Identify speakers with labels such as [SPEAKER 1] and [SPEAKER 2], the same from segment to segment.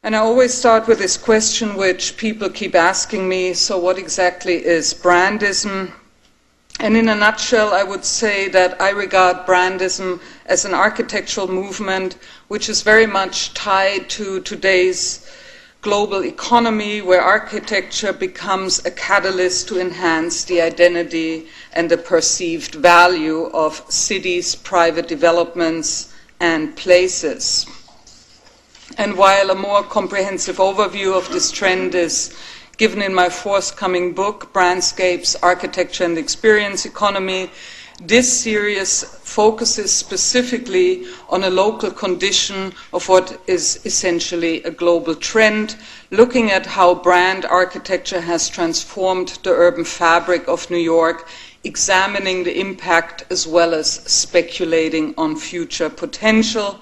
[SPEAKER 1] And I always start with this question which people keep asking me, so what exactly is Brandism? And in a nutshell, I would say that I regard Brandism as an architectural movement which is very much tied to today's global economy, where architecture becomes a catalyst to enhance the identity and the perceived value of cities, private developments, and places. And while a more comprehensive overview of this trend is given in my forthcoming book, Brandscapes, Architecture and Experience Economy, this series focuses specifically on a local condition of what is essentially a global trend, looking at how brand architecture has transformed the urban fabric of New York, examining the impact as well as speculating on future potential,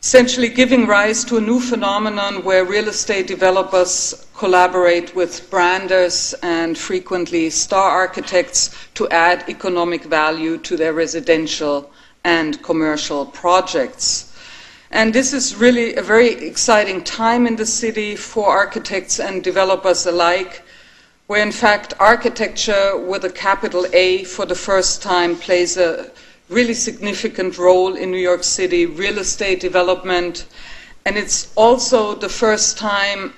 [SPEAKER 1] essentially giving rise to a new phenomenon where real estate developers collaborate with branders and frequently star architects to add economic value to their residential and commercial projects. And this is really a very exciting time in the city for architects and developers alike, where in fact architecture with a capital A for the first time plays a really significant role in New York City real estate development. And it's also the first time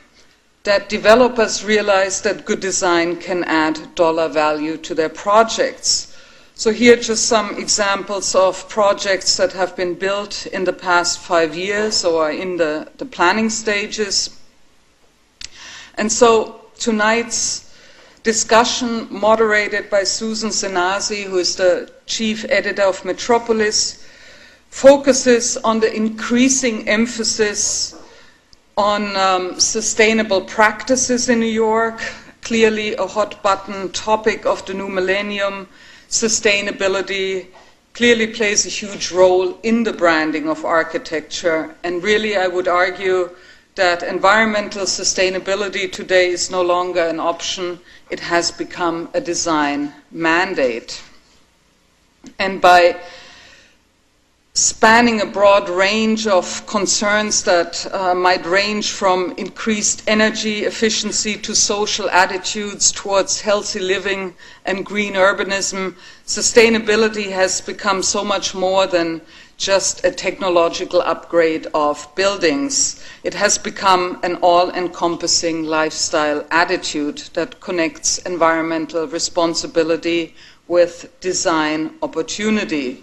[SPEAKER 1] that developers realize that good design can add dollar value to their projects. So here are just some examples of projects that have been built in the past 5 years or are in the planning stages. And so tonight's discussion, moderated by Susan Senazi, who is the chief editor of Metropolis, focuses on the increasing emphasis on sustainable practices in New York, clearly a hot button topic of the new millennium. Sustainability clearly plays a huge role in the branding of architecture, and really I would argue that environmental sustainability today is no longer an option, it has become a design mandate. And by spanning a broad range of concerns that might range from increased energy efficiency to social attitudes towards healthy living and green urbanism, sustainability has become so much more than just a technological upgrade of buildings. It has become an all-encompassing lifestyle attitude that connects environmental responsibility with design opportunity.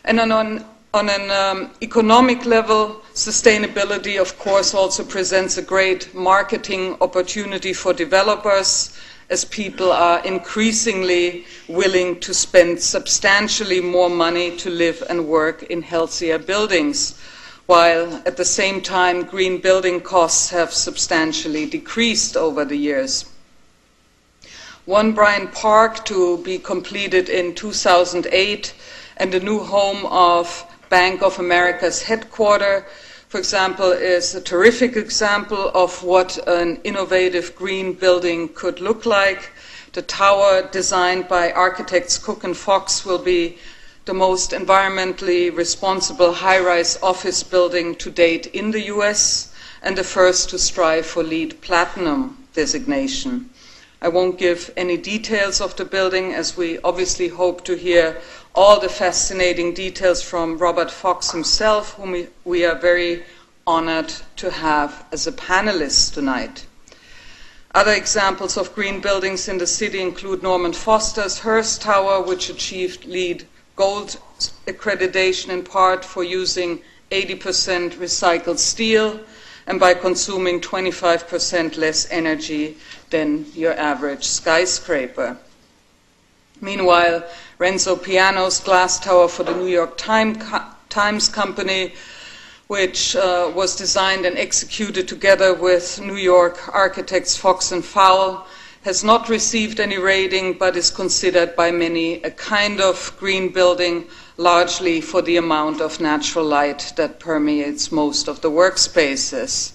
[SPEAKER 1] And on an economic level, sustainability, of course, also presents a great marketing opportunity for developers, as people are increasingly willing to spend substantially more money to live and work in healthier buildings, while at the same time green building costs have substantially decreased over the years. One Bryant Park, to be completed in 2008, and the new home of Bank of America's headquarters, for example, is a terrific example of what an innovative green building could look like. The tower, designed by architects Cook and Fox, will be the most environmentally responsible high-rise office building to date in the US, and the first to strive for LEED Platinum designation. I won't give any details of the building, as we obviously hope to hear all the fascinating details from Robert Fox himself, whom we are very honored to have as a panelist tonight. Other examples of green buildings in the city include Norman Foster's Hearst Tower, which achieved LEED Gold accreditation in part for using 80% recycled steel and by consuming 25% less energy than your average skyscraper. Meanwhile, Renzo Piano's glass tower for the New York Times Company, which was designed and executed together with New York architects Fox and Fowle, has not received any rating, but is considered by many a kind of green building, largely for the amount of natural light that permeates most of the workspaces.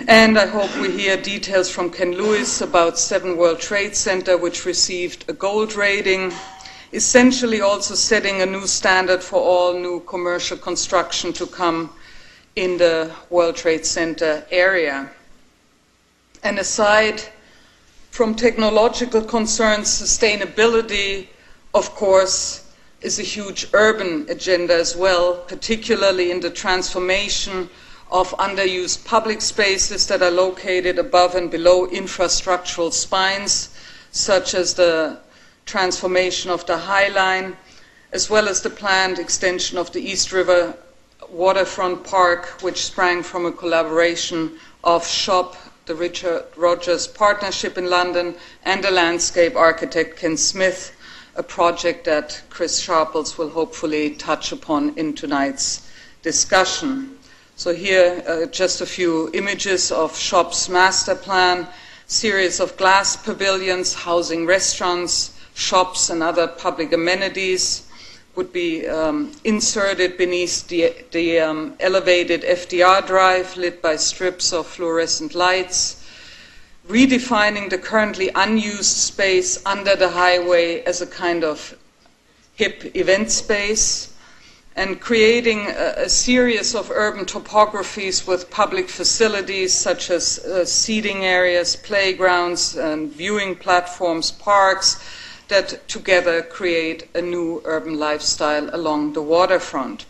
[SPEAKER 1] And I hope we hear details from Ken Lewis about 7 World Trade Center, which received a gold rating, essentially also setting a new standard for all new commercial construction to come in the World Trade Center area. And aside from technological concerns, sustainability, of course, is a huge urban agenda as well, particularly in the transformation of underused public spaces that are located above and below infrastructural spines, such as the transformation of the High Line, as well as the planned extension of the East River Waterfront Park, which sprang from a collaboration of SHOP, the Richard Rogers Partnership in London, and the landscape architect Ken Smith, a project that Chris Sharples will hopefully touch upon in tonight's discussion. So here just a few images of SHOP's master plan, series of glass pavilions housing restaurants, shops and other public amenities would be inserted beneath the elevated FDR drive lit by strips of fluorescent lights, redefining the currently unused space under the highway as a kind of hip event space, and creating a series of urban topographies with public facilities such as seating areas, playgrounds, and viewing platforms, parks, that together create a new urban lifestyle along the waterfront.